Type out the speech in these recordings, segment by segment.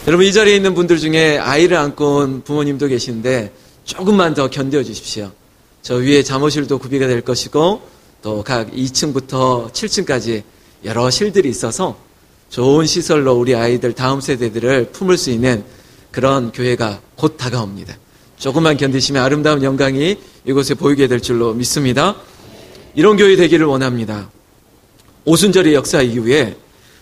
여러분, 이 자리에 있는 분들 중에 아이를 안고 온 부모님도 계신데 조금만 더 견뎌 주십시오. 저 위에 잠옷실도 구비가 될 것이고 또 각 2층부터 7층까지 여러 실들이 있어서 좋은 시설로 우리 아이들 다음 세대들을 품을 수 있는 그런 교회가 곧 다가옵니다. 조금만 견디시면 아름다운 영광이 이곳에 보이게 될 줄로 믿습니다. 이런 교회 되기를 원합니다. 오순절의 역사 이후에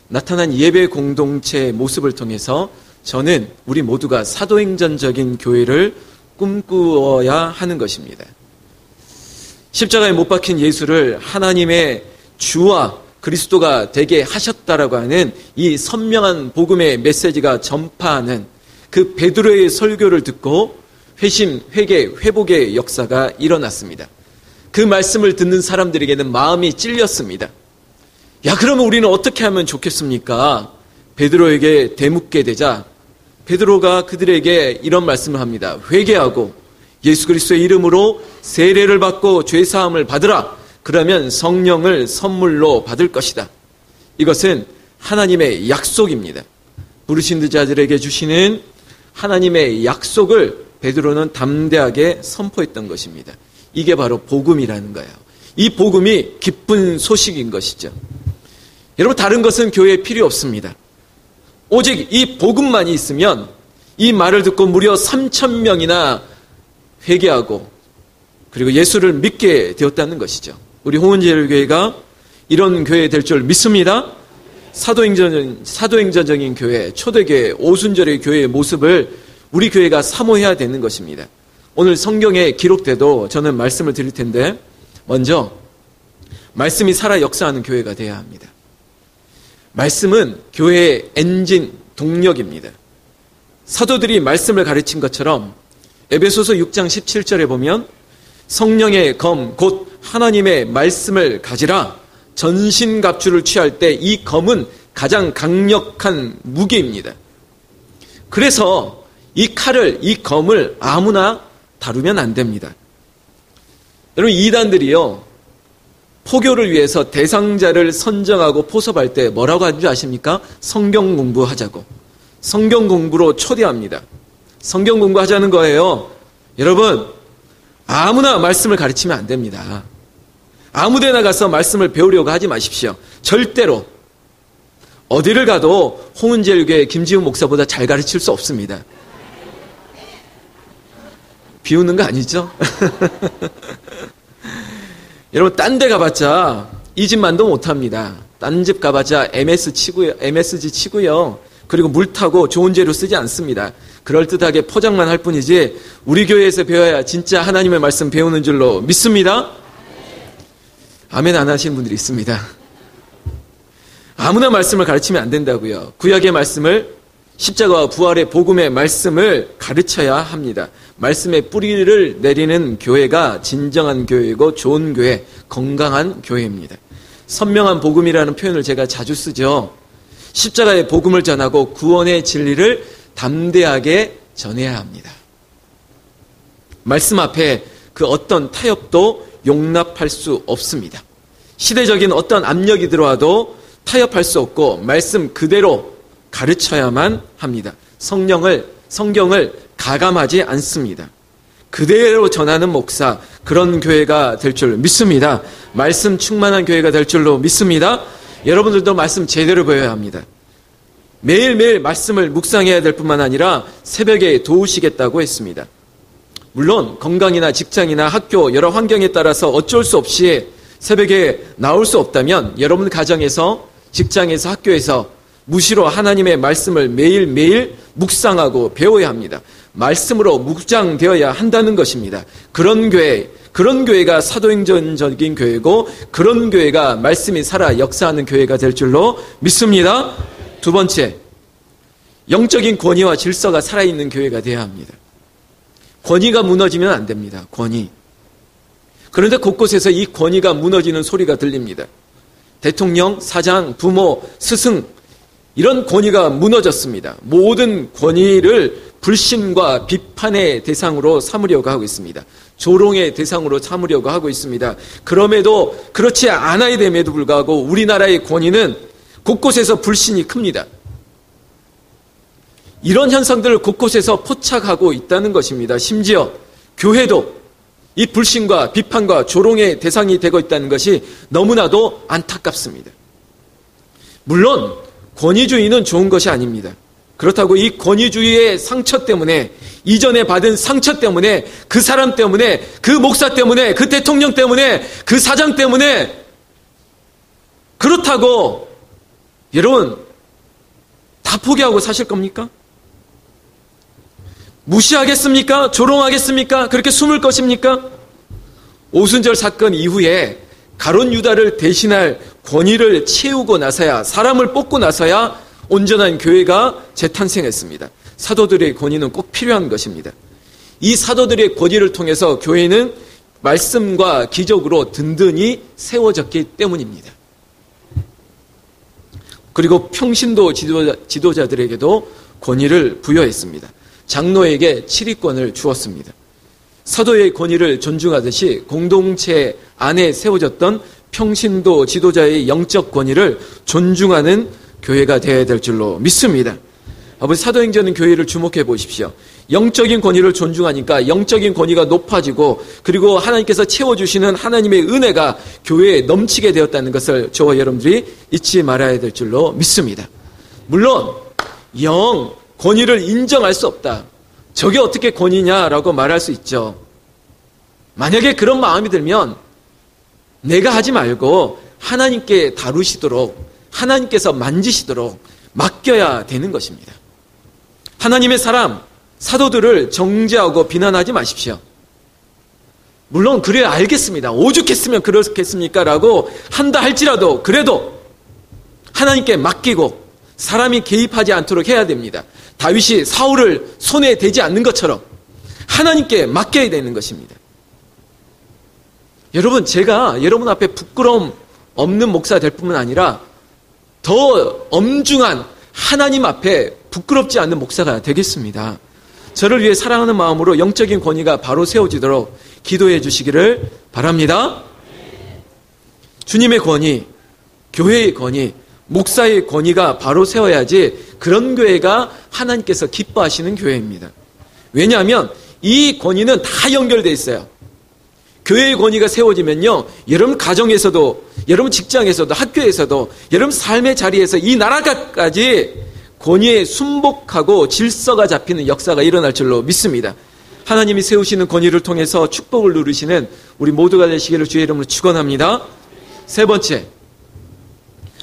나타난 예배 공동체의 모습을 통해서 저는 우리 모두가 사도행전적인 교회를 꿈꾸어야 하는 것입니다. 십자가에 못 박힌 예수를 하나님의 주와 그리스도가 되게 하셨다라고 하는 이 선명한 복음의 메시지가 전파하는 그 베드로의 설교를 듣고 회심, 회개, 회복의 역사가 일어났습니다. 그 말씀을 듣는 사람들에게는 마음이 찔렸습니다. 야, 그러면 우리는 어떻게 하면 좋겠습니까? 베드로에게 대묻게 되자 베드로가 그들에게 이런 말씀을 합니다. 회개하고 예수 그리스도의 이름으로 세례를 받고 죄사함을 받으라. 그러면 성령을 선물로 받을 것이다. 이것은 하나님의 약속입니다. 부르신 자들에게 주시는 하나님의 약속을 베드로는 담대하게 선포했던 것입니다. 이게 바로 복음이라는 거예요. 이 복음이 기쁜 소식인 것이죠. 여러분, 다른 것은 교회에 필요 없습니다. 오직 이 복음만이 있으면 이 말을 듣고 무려 3,000명이나 회개하고 그리고 예수를 믿게 되었다는 것이죠. 우리 홍은제일교회가 이런 교회 될 줄 믿습니다. 사도행전적인 교회, 초대교회, 오순절의 교회의 모습을 우리 교회가 사모해야 되는 것입니다. 오늘 성경에 기록돼도 저는 말씀을 드릴 텐데 먼저 말씀이 살아 역사하는 교회가 되어야 합니다. 말씀은 교회의 엔진, 동력입니다. 사도들이 말씀을 가르친 것처럼 에베소서 6장 17절에 보면 성령의 검, 곧 하나님의 말씀을 가지라. 전신갑주를 취할 때 이 검은 가장 강력한 무기입니다. 그래서 이 칼을, 이 검을 아무나 다루면 안 됩니다. 여러분, 이단들이요, 포교를 위해서 대상자를 선정하고 포섭할 때 뭐라고 하는지 아십니까? 성경 공부하자고. 성경 공부로 초대합니다. 성경 공부하자는 거예요. 여러분, 아무나 말씀을 가르치면 안 됩니다. 아무데나 가서 말씀을 배우려고 하지 마십시오. 절대로. 어디를 가도 홍은제일교회 김지훈 목사보다 잘 가르칠 수 없습니다. 비웃는 거 아니죠? 여러분, 딴 데 가봤자 이 집만도 못합니다. 딴 집 가봤자 MSG 치고요. 그리고 물 타고 좋은 재료 쓰지 않습니다. 그럴듯하게 포장만 할 뿐이지 우리 교회에서 배워야 진짜 하나님의 말씀 배우는 줄로 믿습니다. 아멘 안 하시는 분들이 있습니다. 아무나 말씀을 가르치면 안 된다고요. 구약의 말씀을, 십자가와 부활의 복음의 말씀을 가르쳐야 합니다. 말씀의 뿌리를 내리는 교회가 진정한 교회이고 좋은 교회, 건강한 교회입니다. 선명한 복음이라는 표현을 제가 자주 쓰죠. 십자가의 복음을 전하고 구원의 진리를 담대하게 전해야 합니다. 말씀 앞에 그 어떤 타협도 용납할 수 없습니다. 시대적인 어떤 압력이 들어와도 타협할 수 없고 말씀 그대로 가르쳐야만 합니다. 성경을 가감하지 않습니다. 그대로 전하는 목사, 그런 교회가 될 줄 믿습니다. 말씀 충만한 교회가 될 줄로 믿습니다. 여러분들도 말씀 제대로 배워야 합니다. 매일매일 말씀을 묵상해야 될 뿐만 아니라 새벽에 도우시겠다고 했습니다. 물론 건강이나 직장이나 학교 여러 환경에 따라서 어쩔 수 없이 새벽에 나올 수 없다면 여러분 가정에서, 직장에서, 학교에서 무시로 하나님의 말씀을 매일매일 묵상하고 배워야 합니다. 말씀으로 묵장되어야 한다는 것입니다. 그런 교회가 사도행전적인 교회고 그런 교회가 말씀이 살아 역사하는 교회가 될 줄로 믿습니다. 두 번째, 영적인 권위와 질서가 살아있는 교회가 되어야 합니다. 권위가 무너지면 안 됩니다. 권위. 그런데 곳곳에서 이 권위가 무너지는 소리가 들립니다. 대통령, 사장, 부모, 스승, 이런 권위가 무너졌습니다. 모든 권위를 불신과 비판의 대상으로 삼으려고 하고 있습니다. 조롱의 대상으로 삼으려고 하고 있습니다. 그럼에도 그렇지 않아야 됨에도 불구하고 우리나라의 권위는 곳곳에서 불신이 큽니다. 이런 현상들을 곳곳에서 포착하고 있다는 것입니다. 심지어 교회도 이 불신과 비판과 조롱의 대상이 되고 있다는 것이 너무나도 안타깝습니다. 물론 권위주의는 좋은 것이 아닙니다. 그렇다고 이 권위주의의 상처 때문에, 이전에 받은 상처 때문에, 그 사람 때문에, 그 목사 때문에, 그 대통령 때문에, 그 사장 때문에, 그렇다고 여러분 다 포기하고 사실 겁니까? 무시하겠습니까? 조롱하겠습니까? 그렇게 숨을 것입니까? 오순절 사건 이후에 가룟 유다를 대신할 권위를 채우고 나서야, 사람을 뽑고 나서야 온전한 교회가 재탄생했습니다. 사도들의 권위는 꼭 필요한 것입니다. 이 사도들의 권위를 통해서 교회는 말씀과 기적으로 든든히 세워졌기 때문입니다. 그리고 평신도 지도자들에게도 권위를 부여했습니다. 장로에게 치리권을 주었습니다. 사도의 권위를 존중하듯이 공동체 안에 세워졌던 평신도 지도자의 영적 권위를 존중하는 교회가 되어야 될 줄로 믿습니다. 아버지, 사도행전은 교회를 주목해 보십시오. 영적인 권위를 존중하니까 영적인 권위가 높아지고, 그리고 하나님께서 채워주시는 하나님의 은혜가 교회에 넘치게 되었다는 것을 저와 여러분들이 잊지 말아야 될 줄로 믿습니다. 물론 영 권위를 인정할 수 없다, 저게 어떻게 권위냐라고 말할 수 있죠. 만약에 그런 마음이 들면 내가 하지 말고 하나님께 다루시도록, 하나님께서 만지시도록 맡겨야 되는 것입니다. 하나님의 사람, 사도들을 정죄하고 비난하지 마십시오. 물론 그래야 알겠습니다. 오죽했으면 그렇겠습니까? 라고 한다 할지라도 그래도 하나님께 맡기고 사람이 개입하지 않도록 해야 됩니다. 다윗이 사울을 손에 대지 않는 것처럼 하나님께 맡겨야 되는 것입니다. 여러분, 제가 여러분 앞에 부끄러움 없는 목사 될 뿐만 아니라 더 엄중한 하나님 앞에 부끄럽지 않는 목사가 되겠습니다. 저를 위해 사랑하는 마음으로 영적인 권위가 바로 세워지도록 기도해 주시기를 바랍니다. 주님의 권위, 교회의 권위, 목사의 권위가 바로 세워야지 그런 교회가 하나님께서 기뻐하시는 교회입니다. 왜냐하면 이 권위는 다 연결되어 있어요. 교회의 권위가 세워지면요, 여러분 가정에서도, 여러분 직장에서도, 학교에서도, 여러분 삶의 자리에서 이 나라까지 권위에 순복하고 질서가 잡히는 역사가 일어날 줄로 믿습니다. 하나님이 세우시는 권위를 통해서 축복을 누리시는 우리 모두가 되시기를 주의 이름으로 축원합니다. 세 번째,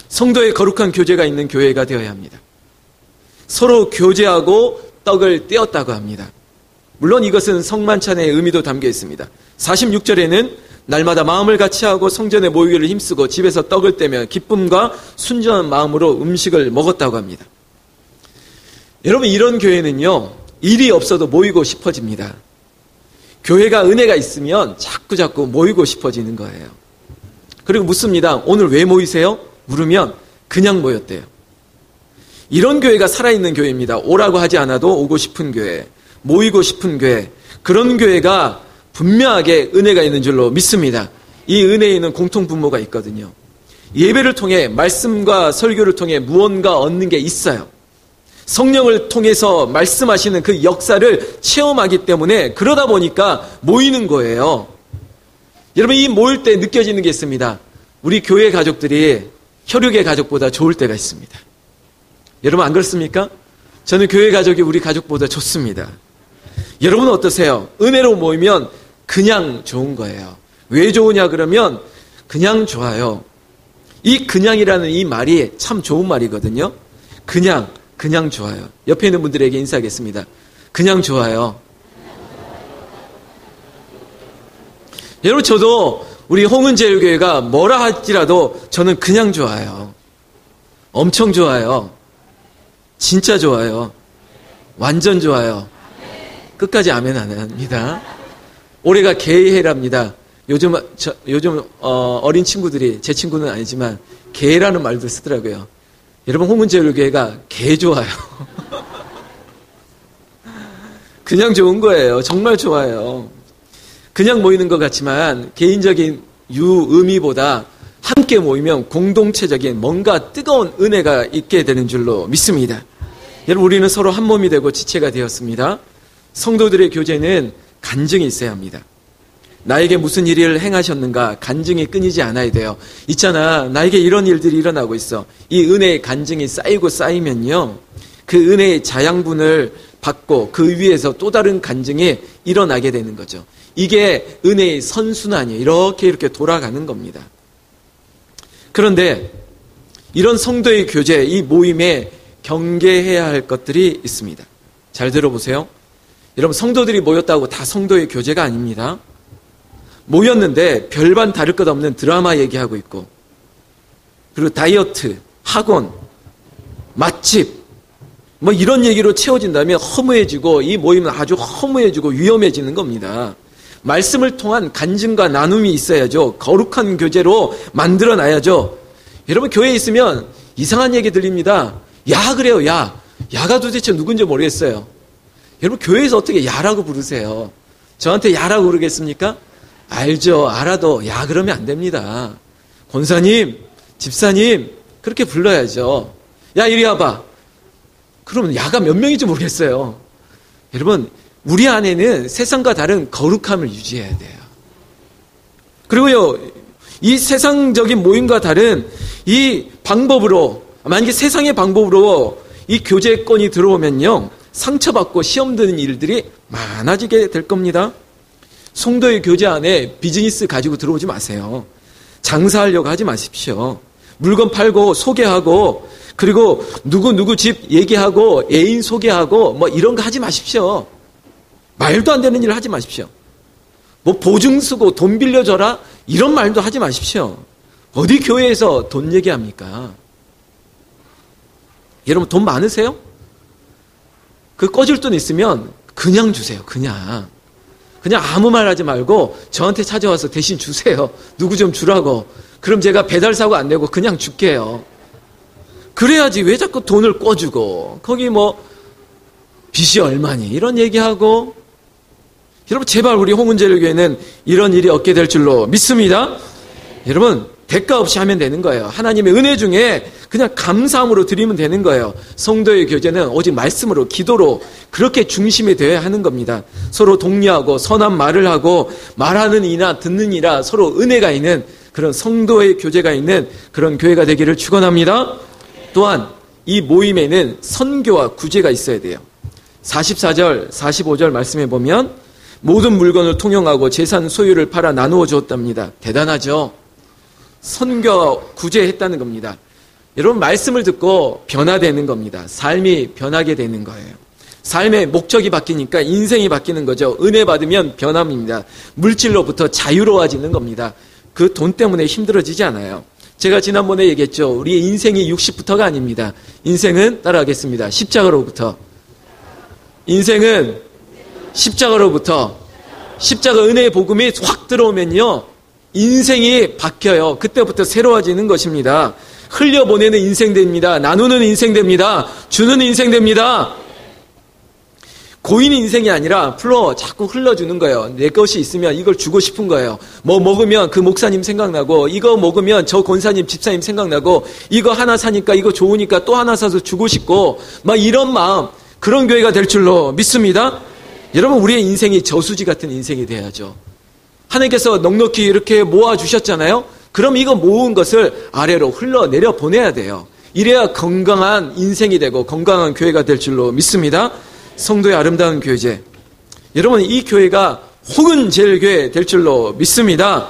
성도의 거룩한 교제가 있는 교회가 되어야 합니다. 서로 교제하고 떡을 떼었다고 합니다. 물론 이것은 성만찬의 의미도 담겨 있습니다. 46절에는 날마다 마음을 같이하고 성전에 모이기를 힘쓰고 집에서 떡을 떼며 기쁨과 순전한 마음으로 음식을 먹었다고 합니다. 여러분, 이런 교회는요, 일이 없어도 모이고 싶어집니다. 교회가 은혜가 있으면 자꾸 모이고 싶어지는 거예요. 그리고 묻습니다. 오늘 왜 모이세요? 물으면 그냥 모였대요. 이런 교회가 살아있는 교회입니다. 오라고 하지 않아도 오고 싶은 교회, 모이고 싶은 교회, 그런 교회가 분명하게 은혜가 있는 줄로 믿습니다. 이 은혜에는 공통분모가 있거든요. 예배를 통해, 말씀과 설교를 통해 무언가 얻는 게 있어요. 성령을 통해서 말씀하시는 그 역사를 체험하기 때문에 그러다 보니까 모이는 거예요. 여러분, 이 모일 때 느껴지는 게 있습니다. 우리 교회 가족들이 혈육의 가족보다 좋을 때가 있습니다. 여러분 안 그렇습니까? 저는 교회 가족이 우리 가족보다 좋습니다. 여러분은 어떠세요? 은혜로 모이면 그냥 좋은 거예요. 왜 좋으냐 그러면 그냥 좋아요. 이 그냥이라는 이 말이 참 좋은 말이거든요. 그냥 좋아요. 옆에 있는 분들에게 인사하겠습니다. 그냥 좋아요. 여러분, 저도 우리 홍은제일교회가 뭐라 할지라도 저는 그냥 좋아요. 엄청 좋아요. 진짜 좋아요. 완전 좋아요. 끝까지 아멘 안 합니다. 올해가 개해랍니다. 요즘 어린 친구들이, 제 친구는 아니지만 개라는 말도 쓰더라고요. 여러분, 홍은제일교회가 개 좋아요. 그냥 좋은 거예요. 정말 좋아요. 그냥 모이는 것 같지만 개인적인 의미보다 함께 모이면 공동체적인 뭔가 뜨거운 은혜가 있게 되는 줄로 믿습니다. 여러분, 우리는 서로 한 몸이 되고 지체가 되었습니다. 성도들의 교제는 간증이 있어야 합니다. 나에게 무슨 일을 행하셨는가 간증이 끊이지 않아야 돼요. 있잖아, 나에게 이런 일들이 일어나고 있어. 이 은혜의 간증이 쌓이고 쌓이면요, 그 은혜의 자양분을 받고 그 위에서 또 다른 간증이 일어나게 되는 거죠. 이게 은혜의 선순환이에요. 이렇게 돌아가는 겁니다. 그런데 이런 성도의 교제, 이 모임에 경계해야 할 것들이 있습니다. 잘 들어보세요. 여러분, 성도들이 모였다고 다 성도의 교제가 아닙니다. 모였는데 별반 다를 것 없는 드라마 얘기하고 있고, 그리고 다이어트, 학원, 맛집, 뭐 이런 얘기로 채워진다면 허무해지고, 이 모임은 아주 허무해지고 위험해지는 겁니다. 말씀을 통한 간증과 나눔이 있어야죠. 거룩한 교제로 만들어놔야죠. 여러분, 교회에 있으면 이상한 얘기 들립니다. 야 그래요, 야. 야가 도대체 누군지 모르겠어요. 여러분, 교회에서 어떻게 야라고 부르세요? 저한테 야라고 부르겠습니까? 알죠. 알아도 야 그러면 안 됩니다. 권사님, 집사님, 그렇게 불러야죠. 야, 이리 와봐. 그러면 야가 몇 명인지 모르겠어요. 여러분, 우리 안에는 세상과 다른 거룩함을 유지해야 돼요. 그리고요, 이 세상적인 모임과 다른 이 방법으로, 만약에 세상의 방법으로 이 교제권이 들어오면요, 상처받고 시험 드는 일들이 많아지게 될 겁니다. 성도의 교제 안에 비즈니스 가지고 들어오지 마세요. 장사하려고 하지 마십시오. 물건 팔고 소개하고, 그리고 누구 집 얘기하고 애인 소개하고 뭐 이런 거 하지 마십시오. 말도 안 되는 일을 하지 마십시오. 뭐 보증 쓰고 돈 빌려줘라 이런 말도 하지 마십시오. 어디 교회에서 돈 얘기합니까? 여러분, 돈 많으세요? 그 꺼질 돈 있으면 그냥 주세요. 그냥 아무 말 하지 말고 저한테 찾아와서 대신 주세요. 누구 좀 주라고. 그럼 제가 배달 사고 안 내고 그냥 줄게요. 그래야지. 왜 자꾸 돈을 꿔주고 거기 뭐 빚이 얼마니 이런 얘기하고. 여러분, 제발 우리 홍은제일교회는 이런 일이 없게 될 줄로 믿습니다. 여러분, 대가 없이 하면 되는 거예요. 하나님의 은혜 중에 그냥 감사함으로 드리면 되는 거예요. 성도의 교제는 오직 말씀으로, 기도로 그렇게 중심이 되어야 하는 겁니다. 서로 독려하고 선한 말을 하고, 말하는 이나 듣는 이라 서로 은혜가 있는 그런 성도의 교제가 있는 그런 교회가 되기를 축원합니다. 또한 이 모임에는 선교와 구제가 있어야 돼요. 44절, 45절 말씀해 보면 모든 물건을 통용하고 재산 소유를 팔아 나누어 주었답니다. 대단하죠? 선교와 구제했다는 겁니다. 여러분, 말씀을 듣고 변화되는 겁니다. 삶이 변하게 되는 거예요. 삶의 목적이 바뀌니까 인생이 바뀌는 거죠. 은혜 받으면 변함입니다. 물질로부터 자유로워지는 겁니다. 그 돈 때문에 힘들어지지 않아요. 제가 지난번에 얘기했죠. 우리의 인생이 60부터가 아닙니다. 인생은 따라하겠습니다. 십자가로부터. 인생은 십자가로부터. 십자가 은혜의 복음이 확 들어오면요, 인생이 바뀌어요. 그때부터 새로워지는 것입니다. 흘려보내는 인생 됩니다. 나누는 인생 됩니다. 주는 인생 됩니다. 고인 인생이 아니라 풀로 자꾸 흘러주는 거예요. 내 것이 있으면 이걸 주고 싶은 거예요. 뭐 먹으면 그 목사님 생각나고, 이거 먹으면 저 권사님, 집사님 생각나고, 이거 하나 사니까 이거 좋으니까 또 하나 사서 주고 싶고, 막 이런 마음, 그런 교회가 될 줄로 믿습니다. 여러분, 우리의 인생이 저수지 같은 인생이 돼야죠. 하나님께서 넉넉히 이렇게 모아주셨잖아요. 그럼 이거 모은 것을 아래로 흘러내려 보내야 돼요. 이래야 건강한 인생이 되고 건강한 교회가 될 줄로 믿습니다. 성도의 아름다운 교제. 여러분, 이 교회가 홍은제일교회 될 줄로 믿습니다.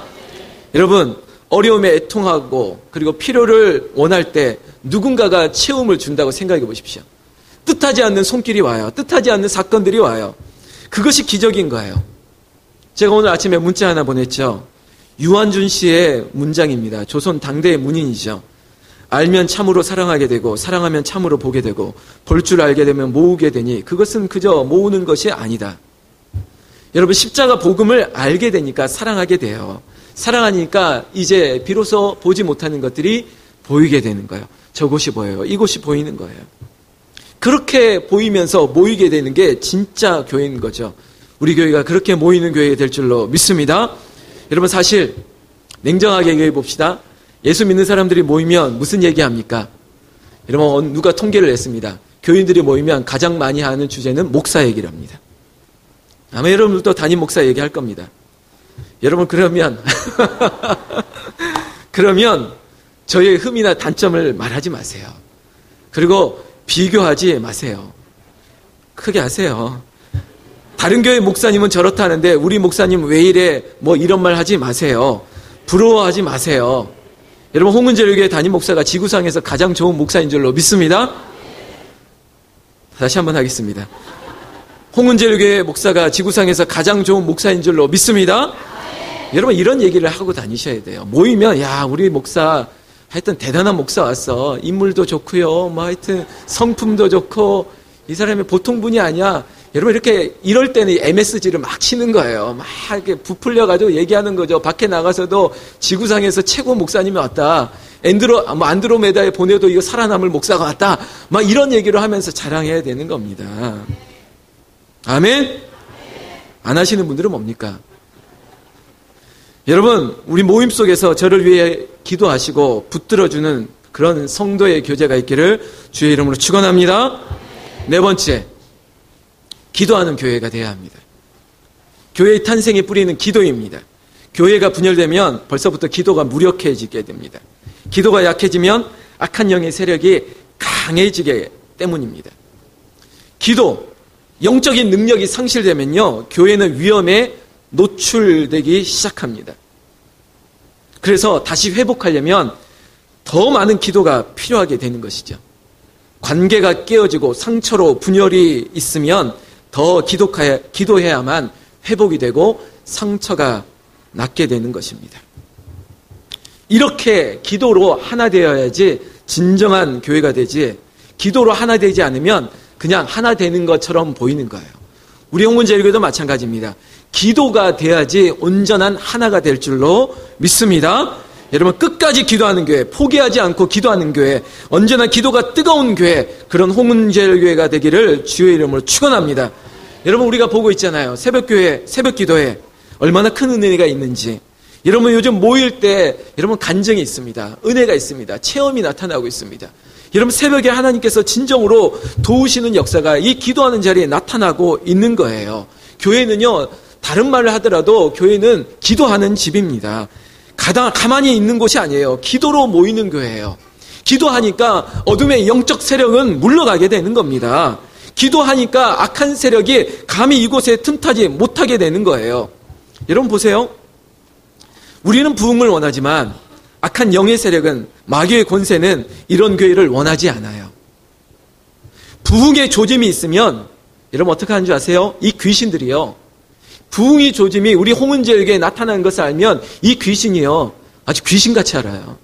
여러분, 어려움에 애통하고 그리고 필요를 원할 때 누군가가 채움을 준다고 생각해 보십시오. 뜻하지 않는 손길이 와요. 뜻하지 않는 사건들이 와요. 그것이 기적인 거예요. 제가 오늘 아침에 문자 하나 보냈죠. 유한준 씨의 문장입니다. 조선 당대의 문인이죠. 알면 참으로 사랑하게 되고 사랑하면 참으로 보게 되고 볼 줄 알게 되면 모으게 되니 그것은 그저 모으는 것이 아니다. 여러분, 십자가 복음을 알게 되니까 사랑하게 돼요. 사랑하니까 이제 비로소 보지 못하는 것들이 보이게 되는 거예요. 저곳이 보여요. 이곳이 보이는 거예요. 그렇게 보이면서 모이게 되는 게 진짜 교회인 거죠. 우리 교회가 그렇게 모이는 교회가 될 줄로 믿습니다. 여러분, 사실 냉정하게 얘기해 봅시다. 예수 믿는 사람들이 모이면 무슨 얘기합니까? 여러분, 누가 통계를 냈습니다. 교인들이 모이면 가장 많이 하는 주제는 목사 얘기를 합니다. 아마 여러분들도 담임 목사 얘기할 겁니다. 여러분 그러면 저의 흠이나 단점을 말하지 마세요. 그리고 비교하지 마세요. 크게 하세요. 다른 교회 목사님은 저렇다 하는데 우리 목사님 왜 이래 뭐 이런 말 하지 마세요. 부러워하지 마세요. 여러분 홍은제일교회 담임 목사가 지구상에서 가장 좋은 목사인 줄로 믿습니다. 다시 한번 하겠습니다. 홍은제일교회 목사가 지구상에서 가장 좋은 목사인 줄로 믿습니다. 여러분 이런 얘기를 하고 다니셔야 돼요. 모이면 야 우리 목사 하여튼 대단한 목사 왔어. 인물도 좋고요. 뭐 하여튼 성품도 좋고 이 사람이 보통 분이 아니야. 여러분 이렇게 이럴 때는 MSG를 막 치는 거예요. 막 이렇게 부풀려가지고 얘기하는 거죠. 밖에 나가서도 지구상에서 최고 목사님이 왔다. 안드로메다에 보내도 이거 살아남을 목사가 왔다. 막 이런 얘기를 하면서 자랑해야 되는 겁니다. 아멘? 안 하시는 분들은 뭡니까? 여러분 우리 모임 속에서 저를 위해 기도하시고 붙들어주는 그런 성도의 교제가 있기를 주의 이름으로 축원합니다. 네 번째, 기도하는 교회가 돼야 합니다. 교회의 탄생이 뿌리는 기도입니다. 교회가 분열되면 벌써부터 기도가 무력해지게 됩니다. 기도가 약해지면 악한 영의 세력이 강해지게 때문입니다. 기도, 영적인 능력이 상실되면요 교회는 위험에 노출되기 시작합니다. 그래서 다시 회복하려면 더 많은 기도가 필요하게 되는 것이죠. 관계가 깨어지고 상처로 분열이 있으면 더 기도해야만 회복이 되고 상처가 낫게 되는 것입니다. 이렇게 기도로 하나 되어야지 진정한 교회가 되지, 기도로 하나 되지 않으면 그냥 하나 되는 것처럼 보이는 거예요. 우리 홍문제일교회도 마찬가지입니다. 기도가 돼야지 온전한 하나가 될 줄로 믿습니다. 여러분 끝까지 기도하는 교회, 포기하지 않고 기도하는 교회, 언제나 기도가 뜨거운 교회, 그런 홍문제일교회가 되기를 주의 이름으로 축원합니다. 여러분 우리가 보고 있잖아요. 새벽교회, 새벽기도회 얼마나 큰 은혜가 있는지. 여러분 요즘 모일 때 여러분 간증이 있습니다. 은혜가 있습니다. 체험이 나타나고 있습니다. 여러분 새벽에 하나님께서 진정으로 도우시는 역사가 이 기도하는 자리에 나타나고 있는 거예요. 교회는요 다른 말을 하더라도 교회는 기도하는 집입니다. 가만히 있는 곳이 아니에요. 기도로 모이는 교회예요. 기도하니까 어둠의 영적 세력은 물러가게 되는 겁니다. 기도하니까 악한 세력이 감히 이곳에 틈타지 못하게 되는 거예요. 여러분 보세요. 우리는 부흥을 원하지만 악한 영의 세력은, 마귀의 권세는 이런 교회를 원하지 않아요. 부흥의 조짐이 있으면 여러분 어떻게 하는 줄 아세요? 이 귀신들이요, 부흥의 조짐이 우리 홍은제일교회에 나타나는 것을 알면 이 귀신이요 아주 귀신같이 알아요.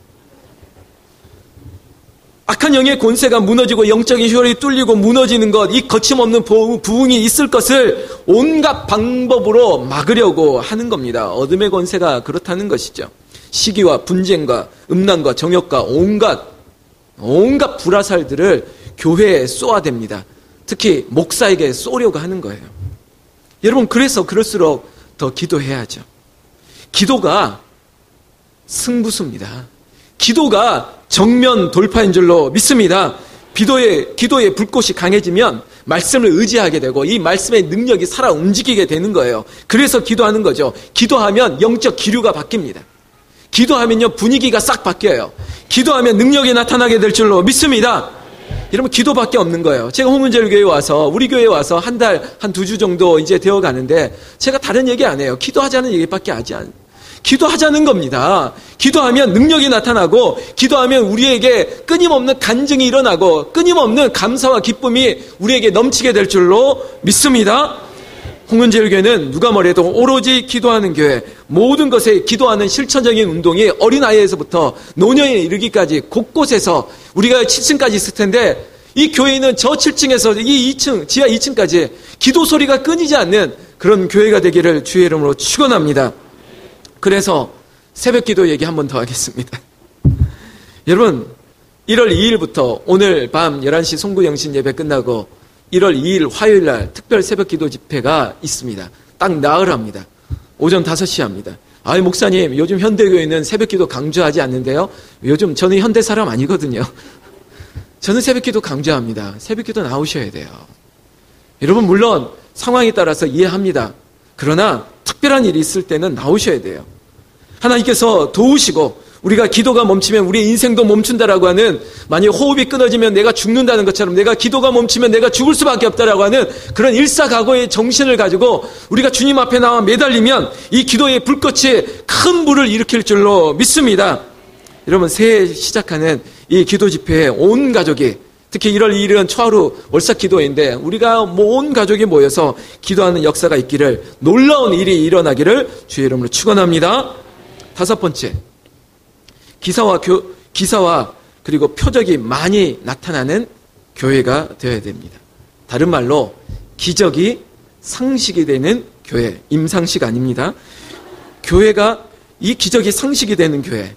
악한 영의 권세가 무너지고 영적인 혈이 뚫리고 무너지는 것, 이 거침없는 부흥이 있을 것을 온갖 방법으로 막으려고 하는 겁니다. 어둠의 권세가 그렇다는 것이죠. 시기와 분쟁과 음란과 정욕과 온갖 불화살들을 교회에 쏘아댑니다. 특히 목사에게 쏘려고 하는 거예요. 여러분 그래서 그럴수록 더 기도해야죠. 기도가 승부수입니다. 기도가 정면 돌파인 줄로 믿습니다. 기도의 불꽃이 강해지면 말씀을 의지하게 되고 이 말씀의 능력이 살아 움직이게 되는 거예요. 그래서 기도하는 거죠. 기도하면 영적 기류가 바뀝니다. 기도하면요 분위기가 싹 바뀌어요. 기도하면 능력이 나타나게 될 줄로 믿습니다. 여러분 기도밖에 없는 거예요. 제가 홍문제일교회에 와서, 우리 교회에 와서 한 달, 한 2주 정도 이제 되어 가는데 제가 다른 얘기 안 해요. 기도하자는 얘기밖에 하지 않아요. 기도하자는 겁니다. 기도하면 능력이 나타나고, 기도하면 우리에게 끊임없는 간증이 일어나고 끊임없는 감사와 기쁨이 우리에게 넘치게 될 줄로 믿습니다. 홍문제일교회는 누가 뭐래도 오로지 기도하는 교회, 모든 것에 기도하는 실천적인 운동이 어린아이에서부터 노년에 이르기까지 곳곳에서, 우리가 7층까지 있을 텐데 이 교회는 저 7층에서 이 2층, 지하 2층까지 기도 소리가 끊이지 않는 그런 교회가 되기를 주의 이름으로 축원합니다. 그래서 새벽 기도 얘기 한 번 더 하겠습니다. 여러분 1월 2일부터 오늘 밤 11시 송구 영신 예배 끝나고 1월 2일 화요일 날 특별 새벽 기도 집회가 있습니다. 딱 나흘합니다. 오전 5시에 합니다. 아이 목사님, 요즘 현대교회는 새벽 기도 강조하지 않는데요. 요즘 저는 현대 사람 아니거든요. 저는 새벽기도 강조합니다. 새벽기도 나오셔야 돼요. 여러분 물론 상황에 따라서 이해합니다. 그러나 특별한 일이 있을 때는 나오셔야 돼요. 하나님께서 도우시고 우리가 기도가 멈추면 우리의 인생도 멈춘다라고 하는, 만약 호흡이 끊어지면 내가 죽는다는 것처럼 내가 기도가 멈추면 내가 죽을 수밖에 없다라고 하는 그런 일사각오의 정신을 가지고 우리가 주님 앞에 나와 매달리면 이 기도의 불꽃이 큰 불을 일으킬 줄로 믿습니다. 여러분 새해 시작하는 이 기도 집회에 온 가족이, 특히 1월 2일은 초하루 월삭 기도인데 우리가 온 가족이 모여서 기도하는 역사가 있기를, 놀라운 일이 일어나기를 주의 이름으로 축원합니다. 5번째, 기사와 그리고 표적이 많이 나타나는 교회가 되어야 됩니다. 다른 말로 기적이 상식이 되는 교회, 임상식 아닙니다. 교회가 이 기적이 상식이 되는 교회.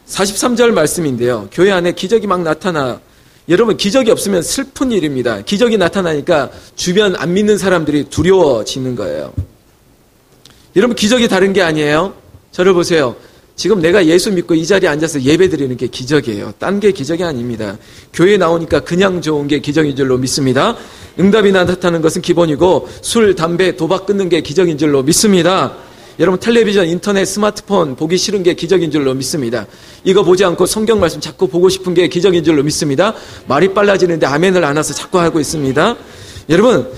43절 말씀인데요. 교회 안에 기적이 막 나타나. 여러분 기적이 없으면 슬픈 일입니다. 기적이 나타나니까 주변 안 믿는 사람들이 두려워지는 거예요. 여러분 기적이 다른 게 아니에요. 저를 보세요. 지금 내가 예수 믿고 이 자리에 앉아서 예배 드리는 게 기적이에요. 딴 게 기적이 아닙니다. 교회에 나오니까 그냥 좋은 게 기적인 줄로 믿습니다. 응답이 나타나는 것은 기본이고 술, 담배, 도박 끊는 게 기적인 줄로 믿습니다. 여러분 텔레비전, 인터넷, 스마트폰 보기 싫은 게 기적인 줄로 믿습니다. 이거 보지 않고 성경 말씀 자꾸 보고 싶은 게 기적인 줄로 믿습니다. 말이 빨라지는데 아멘을 안 해서 자꾸 하고 있습니다. 여러분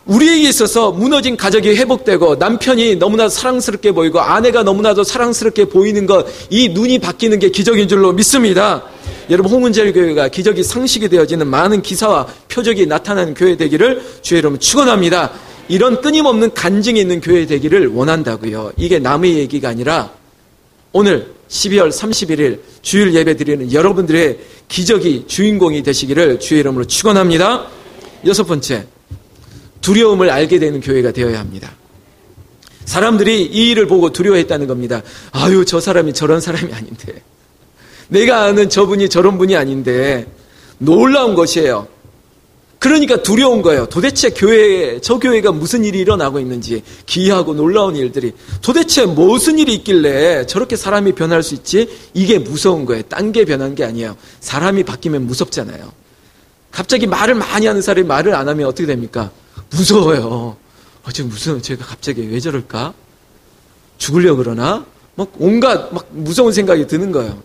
우리에게 있어서 무너진 가족이 회복되고 남편이 너무나도 사랑스럽게 보이고 아내가 너무나도 사랑스럽게 보이는 것, 이 눈이 바뀌는 게 기적인 줄로 믿습니다. 여러분 홍은제일교회가 기적이 상식이 되어지는 많은 기사와 표적이 나타나는 교회 되기를 주의 이름으로 축원합니다. 이런 끊임없는 간증이 있는 교회 되기를 원한다고요. 이게 남의 얘기가 아니라 오늘 12월 31일 주일 예배 드리는 여러분들의 기적이 주인공이 되시기를 주의 이름으로 축원합니다. 6번째, 두려움을 알게 되는 교회가 되어야 합니다. 사람들이 이 일을 보고 두려워했다는 겁니다. 아유, 저 사람이 저런 사람이 아닌데, 내가 아는 저분이 저런 분이 아닌데. 놀라운 것이에요. 그러니까 두려운 거예요. 도대체 저 교회가 무슨 일이 일어나고 있는지, 기이하고 놀라운 일들이 도대체 무슨 일이 있길래 저렇게 사람이 변할 수 있지? 이게 무서운 거예요. 딴 게 변한 게 아니에요. 사람이 바뀌면 무섭잖아요. 갑자기 말을 많이 하는 사람이 말을 안 하면 어떻게 됩니까? 무서워요. 제가 갑자기 왜 저럴까? 죽으려고 그러나? 온갖 무서운 생각이 드는 거예요.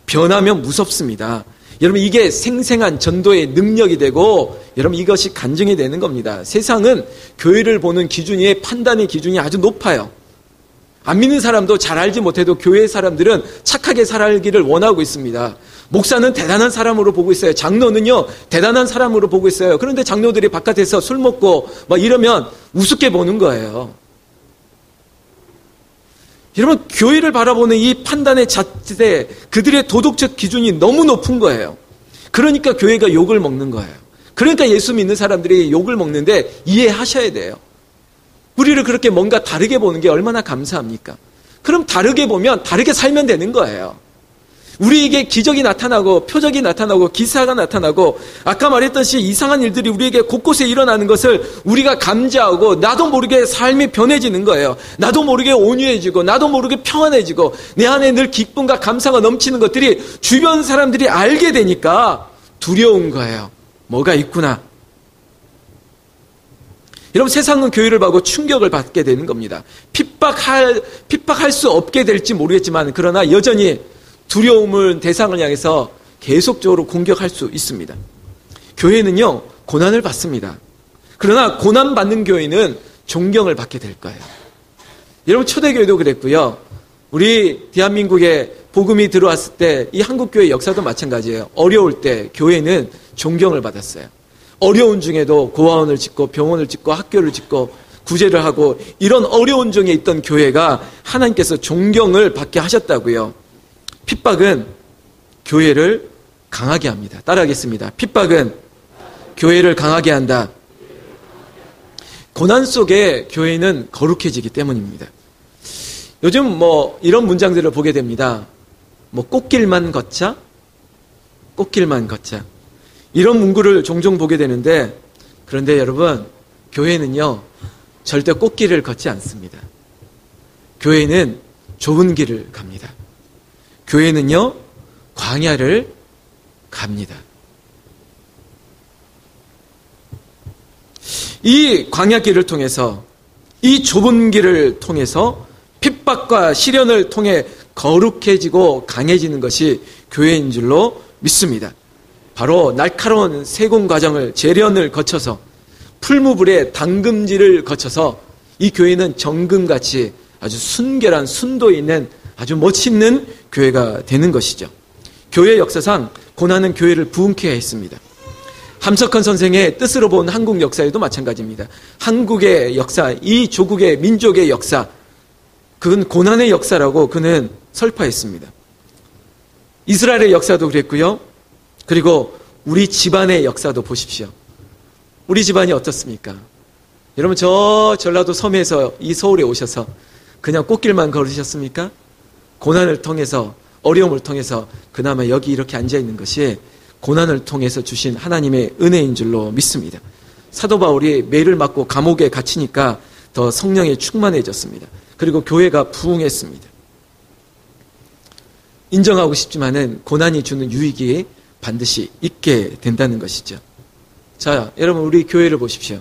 변하면 무섭습니다. 여러분 이게 생생한 전도의 능력이 되고 여러분 이것이 간증이 되는 겁니다. 세상은 교회를 보는 기준이, 판단의 기준이 아주 높아요. 안 믿는 사람도 잘 알지 못해도 교회 사람들은 착하게 살기를 원하고 있습니다. 목사는 대단한 사람으로 보고 있어요. 장로는요 대단한 사람으로 보고 있어요. 그런데 장로들이 바깥에서 술 먹고 이러면 우습게 보는 거예요. 여러분 교회를 바라보는 이 판단의 잣대, 그들의 도덕적 기준이 너무 높은 거예요. 그러니까 교회가 욕을 먹는 거예요. 그러니까 예수 믿는 사람들이 욕을 먹는데 이해하셔야 돼요. 우리를 그렇게 뭔가 다르게 보는 게 얼마나 감사합니까? 그럼 다르게 보면 다르게 살면 되는 거예요. 우리에게 기적이 나타나고 표적이 나타나고 기사가 나타나고 아까 말했듯이 이상한 일들이 우리에게 곳곳에 일어나는 것을 우리가 감지하고 나도 모르게 삶이 변해지는 거예요. 나도 모르게 온유해지고 나도 모르게 평안해지고 내 안에 늘 기쁨과 감사가 넘치는 것들이 주변 사람들이 알게 되니까 두려운 거예요. 뭐가 있구나. 여러분 세상은 교회를 보고 충격을 받게 되는 겁니다. 핍박할 수 없게 될지 모르겠지만 그러나 여전히 두려움을 대상을 향해서 계속적으로 공격할 수 있습니다. 교회는요 고난을 받습니다. 그러나 고난받는 교회는 존경을 받게 될 거예요. 여러분 초대교회도 그랬고요. 우리 대한민국에 복음이 들어왔을 때 이 한국교회 역사도 마찬가지예요. 어려울 때 교회는 존경을 받았어요. 어려운 중에도 고아원을 짓고 병원을 짓고 학교를 짓고 구제를 하고 이런 어려운 중에 있던 교회가 하나님께서 존경을 받게 하셨다고요. 핍박은 교회를 강하게 합니다. 따라하겠습니다. 핍박은 교회를 강하게 한다. 고난 속에 교회는 거룩해지기 때문입니다. 요즘 이런 문장들을 보게 됩니다. 꽃길만 걷자? 꽃길만 걷자. 이런 문구를 종종 보게 되는데, 그런데 여러분, 교회는요, 절대 꽃길을 걷지 않습니다. 교회는 좁은 길을 갑니다. 교회는요, 광야를 갑니다. 이 광야길을 통해서, 이 좁은 길을 통해서 핍박과 시련을 통해 거룩해지고 강해지는 것이 교회인 줄로 믿습니다. 바로 날카로운 세공 과정을, 재련을 거쳐서 풀무불의 담금질을 거쳐서 이 교회는 정금같이 아주 순결한 순도 있는 아주 멋있는 교회가 되는 것이죠. 교회 역사상 고난은 교회를 부흥케 했습니다. 함석헌 선생의 뜻으로 본 한국 역사에도 마찬가지입니다. 한국의 역사, 이 조국의 민족의 역사, 그건 고난의 역사라고 그는 설파했습니다. 이스라엘의 역사도 그랬고요. 그리고 우리 집안의 역사도 보십시오. 우리 집안이 어떻습니까? 여러분, 저 전라도 섬에서 이 서울에 오셔서 그냥 꽃길만 걸으셨습니까? 고난을 통해서, 어려움을 통해서 그나마 여기 이렇게 앉아있는 것이 고난을 통해서 주신 하나님의 은혜인 줄로 믿습니다. 사도 바울이 매를 맞고 감옥에 갇히니까 더 성령에 충만해졌습니다. 그리고 교회가 부흥했습니다. 인정하고 싶지만은 고난이 주는 유익이 반드시 있게 된다는 것이죠. 자, 여러분, 우리 교회를 보십시오.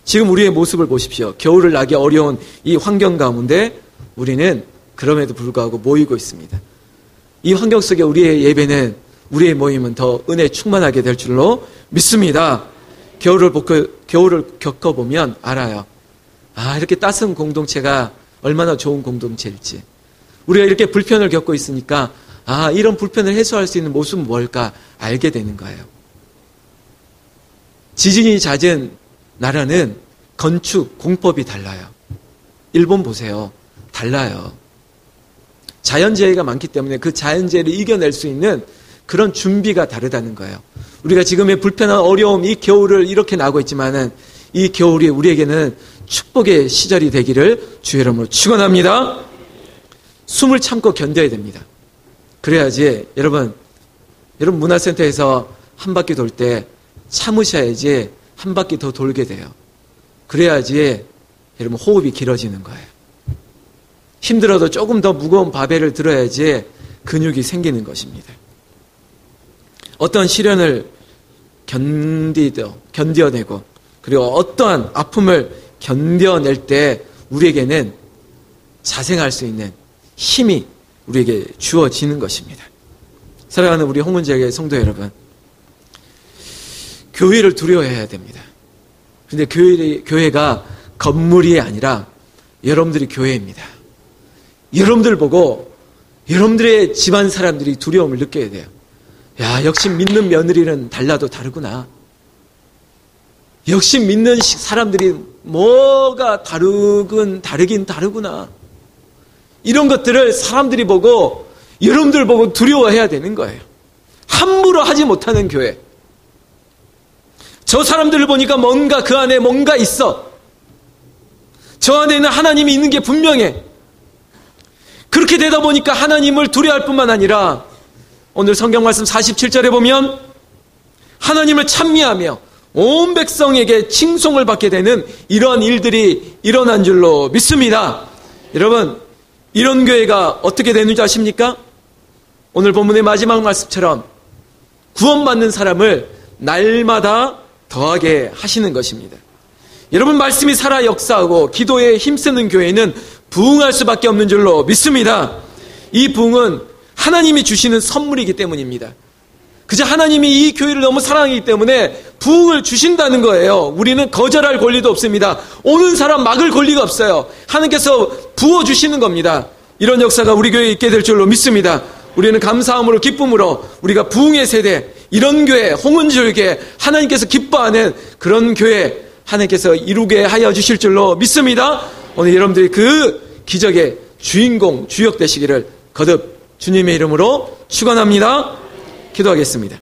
지금 우리의 모습을 보십시오. 겨울을 나기 어려운 이 환경 가운데 우리는 그럼에도 불구하고 모이고 있습니다. 이 환경 속에 우리의 예배는, 우리의 모임은 더 은혜 충만하게 될 줄로 믿습니다. 겨울을 겪어보면 알아요. 아, 이렇게 따스한 공동체가 얼마나 좋은 공동체일지. 우리가 이렇게 불편을 겪고 있으니까 아, 이런 불편을 해소할 수 있는 모습은 뭘까 알게 되는 거예요. 지진이 잦은 나라는 건축 공법이 달라요. 일본 보세요. 달라요. 자연재해가 많기 때문에 그 자연재해를 이겨낼 수 있는 그런 준비가 다르다는 거예요. 우리가 지금의 불편한 어려움, 이 겨울을 이렇게 나고 있지만은 이 겨울이 우리에게는 축복의 시절이 되기를 주의 이름으로 축원합니다. 숨을 참고 견뎌야 됩니다. 그래야지 여러분 문화센터에서 한 바퀴 돌 때 참으셔야지 한 바퀴 더 돌게 돼요. 그래야지 여러분 호흡이 길어지는 거예요. 힘들어도 조금 더 무거운 바벨을 들어야지 근육이 생기는 것입니다. 어떤 시련을 견뎌내고 그리고 어떠한 아픔을 견뎌낼 때 우리에게는 자생할 수 있는 힘이 우리에게 주어지는 것입니다. 사랑하는 우리 홍문지역의 성도 여러분, 교회를 두려워해야 됩니다. 그런데 교회가 건물이 아니라 여러분들이 교회입니다. 여러분들 보고 여러분들의 집안 사람들이 두려움을 느껴야 돼요. 야, 역시 믿는 며느리는 달라도 다르구나. 역시 믿는 사람들이 뭐가 다르긴 다르구나. 이런 것들을 사람들이 보고 여러분들 보고 두려워해야 되는 거예요. 함부로 하지 못하는 교회. 저 사람들을 보니까 뭔가 그 안에 뭔가 있어. 저 안에는 하나님이 있는 게 분명해. 그렇게 되다 보니까 하나님을 두려워할 뿐만 아니라 오늘 성경 말씀 47절에 보면 하나님을 찬미하며 온 백성에게 칭송을 받게 되는 이러한 일들이 일어난 줄로 믿습니다. 여러분, 이런 교회가 어떻게 되는지 아십니까? 오늘 본문의 마지막 말씀처럼 구원받는 사람을 날마다 더하게 하시는 것입니다. 여러분, 말씀이 살아 역사하고 기도에 힘쓰는 교회는 부흥할 수밖에 없는 줄로 믿습니다. 이 부흥은 하나님이 주시는 선물이기 때문입니다. 그저 하나님이 이 교회를 너무 사랑하기 때문에 부흥을 주신다는 거예요. 우리는 거절할 권리도 없습니다. 오는 사람 막을 권리가 없어요. 하나님께서 부어주시는 겁니다. 이런 역사가 우리 교회에 있게 될 줄로 믿습니다. 우리는 감사함으로 기쁨으로 우리가 부흥의 세대, 이런 교회, 홍은지교회, 하나님께서 기뻐하는 그런 교회 하나님께서 이루게 하여 주실 줄로 믿습니다. 오늘 여러분들이 그 기적의 주인공, 주역 되시기를 거듭 주님의 이름으로 축원합니다. 기도하겠습니다.